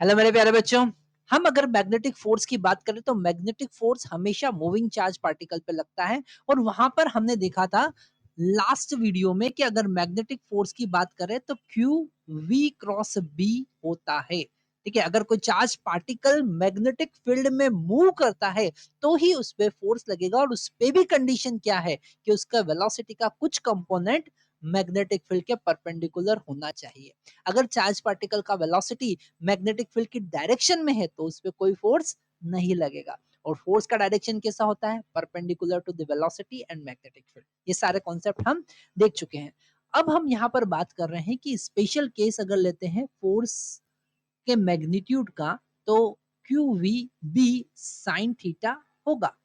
Hello मेरे प्यारे बच्चों। हम अगर मैग्नेटिक फोर्स की बात करें तो मैग्नेटिक फोर्स हमेशा मूविंग चार्ज पार्टिकल पे लगता है और वहां पर हमने देखा था लास्ट वीडियो में कि अगर मैग्नेटिक फोर्स की बात करें तो क्यू वी क्रॉस बी होता है। ठीक है, अगर कोई चार्ज पार्टिकल मैग्नेटिक फील्ड में मूव करता है तो ही उस पे फोर्स लगेगा और उस पे भी कंडीशन क्या है कि उसका वेलोसिटी का कुछ कंपोनेंट मैग्नेटिक फील्ड के परपेंडिकुलर होना चाहिए। अगर चार्ज पार्टिकल का वेलोसिटी मैग्नेटिक फील्ड की डायरेक्शन में है तो उस पर कोई फोर्स नहीं लगेगा। और फोर्स का डायरेक्शन कैसा होता है? Perpendicular to the velocity and magnetic field. ये सारे कॉन्सेप्ट हम देख चुके हैं। अब हम यहाँ पर बात कर रहे हैं कि स्पेशल केस अगर लेते हैं फोर्स के मैग्नीट्यूड का तो q v B sine theta होगा।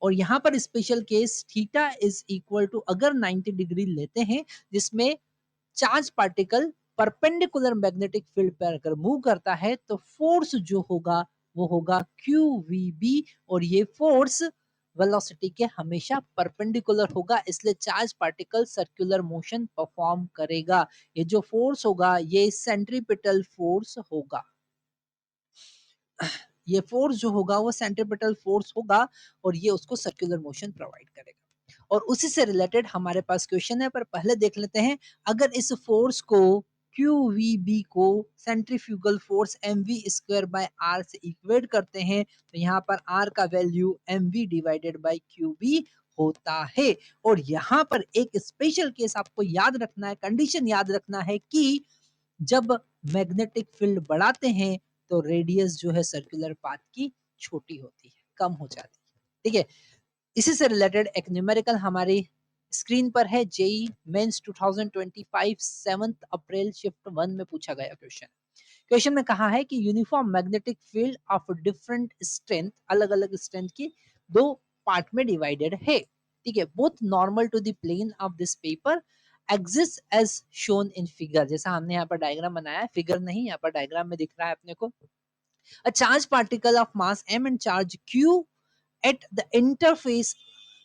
और यहाँ पर special case theta is equal to अगर 90 डिग्री लेते हैं जिसमें charge particle perpendicular magnetic field पर अगर मूव करता है तो फोर्स जो होगा वो होगा क्यू वी बी। और ये फोर्स वेलोसिटी के हमेशा परपेंडिकुलर होगा, इसलिए charge particle circular motion perform करेगा। ये जो फोर्स होगा ये सेंट्रीपिटल फोर्स होगा। ये फोर्स जो होगा वो सेंट्रीपिटल फोर्स होगा और ये उसको सर्कुलर मोशन प्रोवाइड करेगा। और उसी से रिलेटेड हमारे पास क्वेश्चन है, पर पहले देख लेते हैं। अगर इस फोर्स को QVB को centrifugal force mv square by r से इक्वेट करते हैं तो यहाँ पर r का value mv divided bye QB होता है। और यहाँ पर एक स्पेशल केस आपको याद रखना है, कंडीशन याद रखना है कि जब मैग्नेटिक फील्ड बढ़ाते हैं तो रेडियस जो है सर्कुलर पाथ की छोटी होती है, कम हो जाती है। ठीक है, इसी से रिलेटेड एक न्यूमेरिकल हमारी स्क्रीन पर है। जेई मेंस 2025 7 अप्रैल शिफ्ट 1 में पूछा गया क्वेश्चन। क्वेश्चन में कहा है कि uniform magnetic field of different strength, अलग अलग स्ट्रेंथ की दो पार्ट में डिवाइडेड है। ठीक है, both normal to the plane of this paper exist as shown in figure. जैसा हमने यहाँ पर डायग्राम बनाया है, फिगर नहीं, यहाँ पर डायग्राम में दिख रहा है अपने को। A charge particle of mass m and charge q at the interface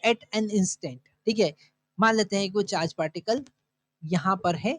at an instant. ठीक है, मान लेते हैं कि वो चार्ज पार्टिकल यहाँ पर है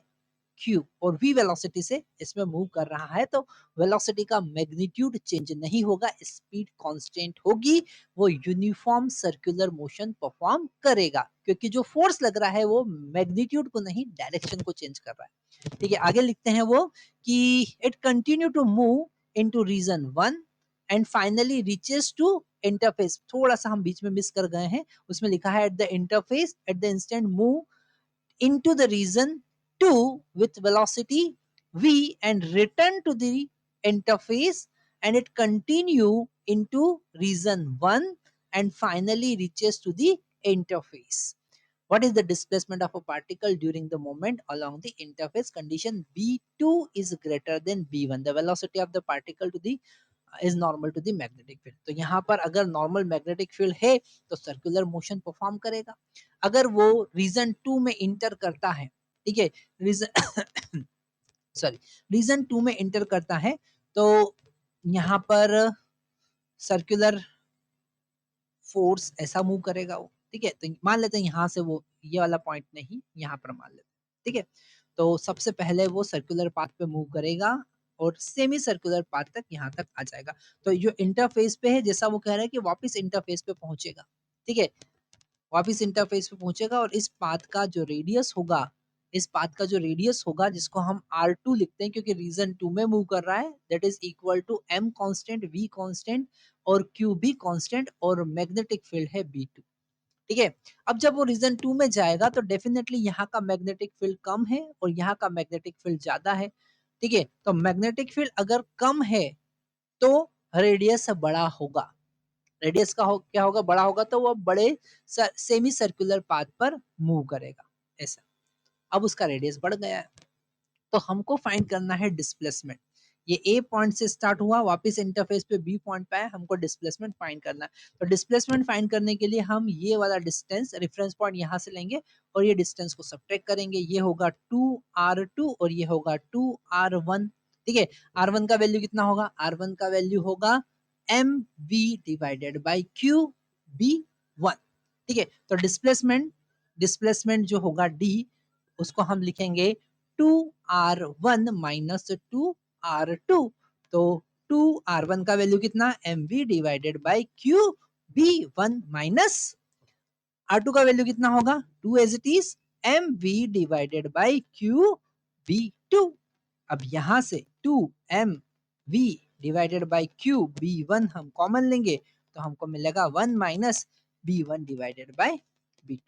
q और v वेलोसिटी से इसमें मूव कर रहा है, तो वेलोसिटी का मैग्नीट्यूड चेंज नहीं होगा, स्पीड कांस्टेंट होगी, वो यूनिफॉर्म सर्कुलर मोशन परफॉर्म करेगा क्योंकि जो फोर्स लग रहा है वो मैग्नीट्यूड को नहीं डायरेक्शन को चेंज कर रहा है। ठीक है, आगे लिखते हैं वो कि it continue to move into region 1 and finally reaches to interface. थोड़ा सा हम बीच में मिस कर गए हैं, उसमें लिखा है eight the interface at the instant move into the region 2 with velocity v and return to the interface and it continue into region 1 and finally reaches to the interface. What is the displacement of a particle during the moment along the interface? Condition v2 is greater than v1. The velocity of the particle to the is normal to the magnetic field. तो यहाँ पर अगर normal magnetic field है तो circular motion perform करेगा। अगर वो reason 2 में इंटर करता है, ठीक है, रीजन सॉरी रीजन 2 में इंटर करता है तो यहाँ पर सर्कुलर फोर्स ऐसा मूव करेगा वो। ठीक है, तो मान लेते हैं यहाँ से वो ये वाला पॉइंट नहीं, यहाँ पर मान लेते हैं। ठीक है, तो सबसे पहले वो सर्कुलर पाथ पे मूव करेगा और सेमी सर्कुलर पाथ तक यहाँ तक आ जाएगा। तो जो इंटरफेस पे है, जैसा वो कह रहा है कि वापस इंटरफेस पे पहुंचेगा। ठीक है, वापस इंटरफेस पे पहुंचेगा और इस पाथ का जो रेडियस होगा, इस पाथ का जो रेडियस होगा जिसको हम R2 लिखते हैं क्योंकि रीजन 2 में मूव कर रहा है, that is equal to m constant, v constant और q भी कांस्टेंट और मैग्नेटिक फील्ड है B2। ठीक है, अब जब वो रीजन 2 में जाएगा तो डेफिनेटली यहाँ का मैग्नेटिक फील्ड कम है और यहाँ का मैग्नेटिक फील्ड ज्यादा है। ठीक है, तो मैग्नेटिक फील्ड अगर कम है तो रेडियस बड़ा होगा। रेडियस का क्या होगा? बड़ा होगा, तो वो बड़े सेमी सर्कुलर पाथ पर मूव करेगा ऐसा। अब उसका रेडियस बढ़ गया है तो हमको फाइंड करना है डिस्प्लेसमेंट। ये ए पॉइंट से स्टार्ट हुआ, वापस इंटरफेस पे बी पॉइंट पे आया, हमको डिस्प्लेसमेंट फाइंड करना है। तो डिस्प्लेसमेंट फाइंड करने के लिए हम ये वाला डिस्टेंस रेफरेंस पॉइंट यहाँ से लेंगे और ये डिस्टेंस को सब्ट्रैक्ट करेंगे। ये होगा 2r2 और ये होगा 2r1। ठीक है, r1 का वैल्यू कितना होगा? r1 का वैल्यू होगा mv डिवाइडेड बाई qb1। ठीक है, तो डिस्प्लेसमेंट जो होगा d, उसको हम लिखेंगे 2r1 माइनस 2r2। तो 2r1 का वैल्यू कितना, mv divided bye qv1 minus R2 का वैल्यू कितना होगा, 2 as it is mv divided by qv2। अब यहां से 2mv डिवाइडेड बाय qv1 हम कॉमन लेंगे तो हमको मिलेगा 1 minus b1 divided by b2।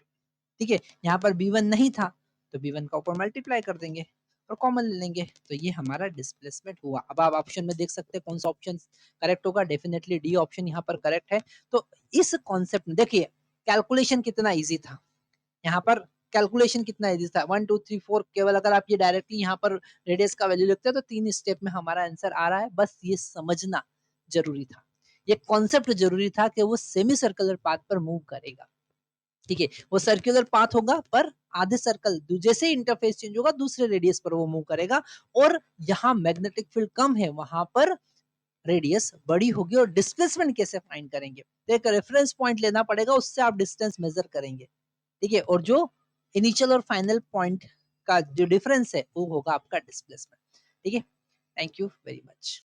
ठीक है, यहाँ पर b1 नहीं था तो b1 का ऊपर मल्टीप्लाई कर देंगे और कॉमन ले लेंगे, तो ये हमारा डिस्प्लेसमेंट हुआ। अब आप ऑप्शन में देख सकते हैं कौन सा ऑप्शन करेक्ट होगा, डेफिनेटली डी ऑप्शन यहाँ पर करेक्ट है। तो इस कॉन्सेप्ट में देखिए कैलकुलेशन कितना इजी था, यहाँ पर कैलकुलेशन कितना इजी था, 1 2 3 4, केवल अगर आप ये डायरेक्टली यहाँ पर रेडियस का वैल्यू लिखते हैं तो 3 स्टेप में हमारा आंसर आ रहा है। बस ये समझना जरूरी था, ये कॉन्सेप्ट जरूरी था कि वो सेमी सर्कुलर पाथ पर मूव करेगा। ठीक है, वो सर्कुलर पाथ होगा पर आधे सर्कल जैसे इंटरफेस चेंज होगा दूसरे रेडियस पर वो मूव करेगा, और यहाँ मैग्नेटिक फील्ड कम है वहां पर रेडियस बड़ी होगी। और डिस्प्लेसमेंट कैसे फाइंड करेंगे, तो एक रेफरेंस पॉइंट लेना पड़ेगा, उससे आप डिस्टेंस मेजर करेंगे। ठीक है, और जो इनिशियल और फाइनल पॉइंट का जो डिफरेंस है वो होगा आपका डिस्प्लेसमेंट। ठीक है, थैंक यू वेरी मच।